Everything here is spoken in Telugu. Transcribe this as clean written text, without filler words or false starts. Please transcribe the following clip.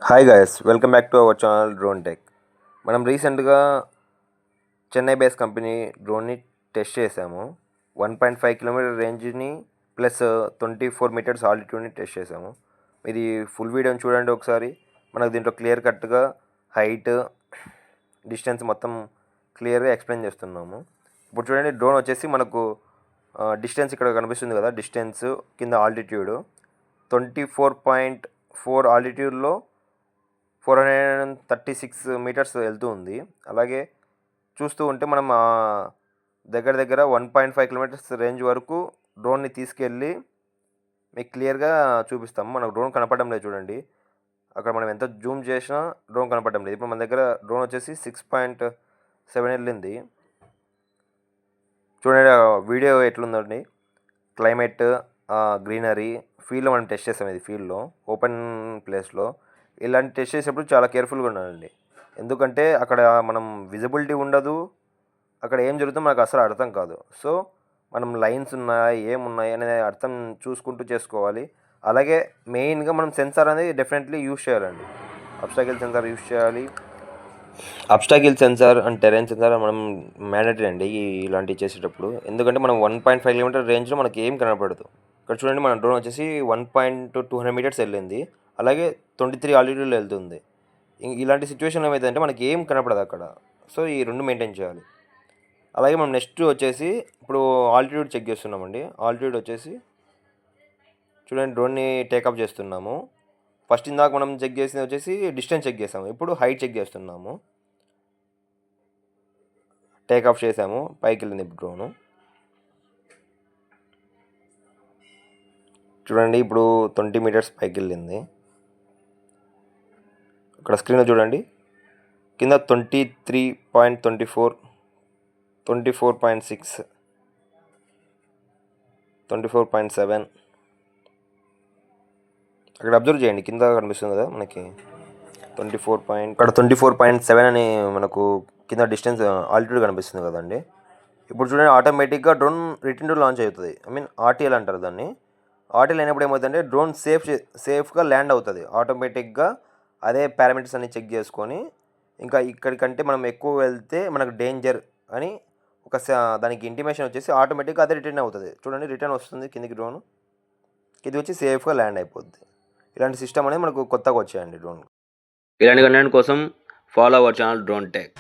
Hi guys, welcome back to our channel drone tech. మనం రీసెంట్గా చెన్నై బేస్ కంపెనీ డ్రోన్ని టెస్ట్ చేసాము. 1.5 కిలోమీటర్ రేంజ్ని ప్లస్ 24 మీటర్స్ ఆల్టిట్యూడ్ని టెస్ట్ చేసాము. ఇది ఫుల్ వీడియోని చూడండి ఒకసారి. మనకు దీంట్లో క్లియర్ కట్గా హైట్, డిస్టెన్స్ మొత్తం క్లియర్గా ఎక్స్ప్లెయిన్ చేస్తున్నాము. ఇప్పుడు చూడండి, డ్రోన్ వచ్చేసి మనకు డిస్టెన్స్ ఇక్కడ కనిపిస్తుంది కదా, డిస్టెన్స్ కింద ఆల్టిట్యూడ్ 24.4 ఆల్టిట్యూడ్లో 436 మీటర్స్ వెళ్తూ ఉంది. అలాగే చూస్తూ ఉంటే మనం దగ్గర దగ్గర 1.5 కిలోమీటర్స్ రేంజ్ వరకు డ్రోన్ని తీసుకెళ్ళి మీకు క్లియర్గా చూపిస్తాము. మనకు డ్రోన్ కనపడడం లేదు చూడండి, అక్కడ మనం ఎంత జూమ్ చేసినా డ్రోన్ కనపడడం లేదు. ఇప్పుడు మన దగ్గర డ్రోన్ వచ్చేసి 6.7 వెళ్ళింది. చూడండి వీడియో ఎట్లుందండి, క్లైమేట్, గ్రీనరీ, ఫీల్డ్లో మనం టెస్ట్ చేస్తాం. ఇది ఫీల్డ్లో ఓపెన్ ప్లేస్లో ఇలాంటి టెస్ట్ చేసేటప్పుడు చాలా కేర్ఫుల్గా ఉండాలండి. ఎందుకంటే అక్కడ మనం విజిబిలిటీ ఉండదు, అక్కడ ఏం జరుగుతుందో మనకు అసలు అర్థం కాదు. సో మనం లైన్స్ ఉన్నాయా, ఏమున్నాయి అనేది అర్థం చూసుకుంటూ చేసుకోవాలి. అలాగే మెయిన్గా మనం సెన్సార్ అనేది డెఫినెట్లీ యూజ్ చేయాలండి. అబ్స్టాకిల్ సెన్సార్ యూజ్ చేయాలి. Obstacle sensor and terrain sensor మనం మ్యాండేటరీ అండి ఇలాంటివి చేసేటప్పుడు. ఎందుకంటే మనం 1.5 కిలోమీటర్ రేంజ్లో మనకి ఏం కనపడదు. ఇక్కడ చూడండి, మన డ్రోన్ వచ్చేసి 1.200 మీటర్స్ వెళ్ళింది. అలాగే 23 ఆల్టిట్యూడ్లో వెళ్తుంది. ఇలాంటి సిచ్యువేషన్లో ఏమైందంటే మనకి ఏం కనపడదు అక్కడ. సో ఈ రెండు మెయింటైన్ చేయాలి. అలాగే మనం నెక్స్ట్ వచ్చేసి ఇప్పుడు ఆల్టిట్యూడ్ చెక్ చేస్తున్నామండి. ఆల్టిట్యూడ్ వచ్చేసి చూడండి, డ్రోన్ని టేకప్ చేస్తున్నాము. ఫస్ట్ ఇందాక మనం చెక్ చేసింది వచ్చేసి డిస్టెన్స్ చెక్ చేసాము, ఇప్పుడు హైట్ చెక్ చేస్తున్నాము. టేకాఫ్ చేసాము, పైకి వెళ్ళింది ఇప్పుడు డ్రోను. చూడండి, ఇప్పుడు 20 మీటర్స్ పైకి వెళ్ళింది. ఇక్కడ స్క్రీన్లో చూడండి, కింద 23.24, 24.6, 24.7 అక్కడ అబ్జర్వ్ చేయండి, కింద కనిపిస్తుంది కదా మనకి 24.7 అని మనకు కింద డిస్టెన్స్ ఆల్టిట్యూడ్ కనిపిస్తుంది కదండి. ఇప్పుడు చూడండి, ఆటోమేటిక్గా డ్రోన్ రిటర్న్ టు లాంచ్ అవుతుంది. ఆర్టీఎల్ అంటారు దాన్ని. ఆర్టీఎల్ అయినప్పుడు ఏమవుతుందంటే డ్రోన్ సేఫ్గా ల్యాండ్ అవుతుంది ఆటోమేటిక్గా. అదే పారామీటర్స్ అన్ని చెక్ చేసుకొని, ఇంకా ఇక్కడికంటే మనం ఎక్కువ వెళ్తే మనకు డేంజర్ అని దానికి ఇంటిమేషన్ వచ్చేసి ఆటోమేటిక్గా అదే రిటర్న్ అవుతుంది. చూడండి, రిటర్న్ వస్తుంది కిందికి డ్రోన్, ఇది వచ్చి సేఫ్గా ల్యాండ్ అయిపోద్ది. ఇలాంటి సిస్టమ్ అనేది మనకు కొత్తగా వచ్చాయండి డ్రోన్. ఇలాంటి కంటెంట్ కోసం follow our channel drone tech.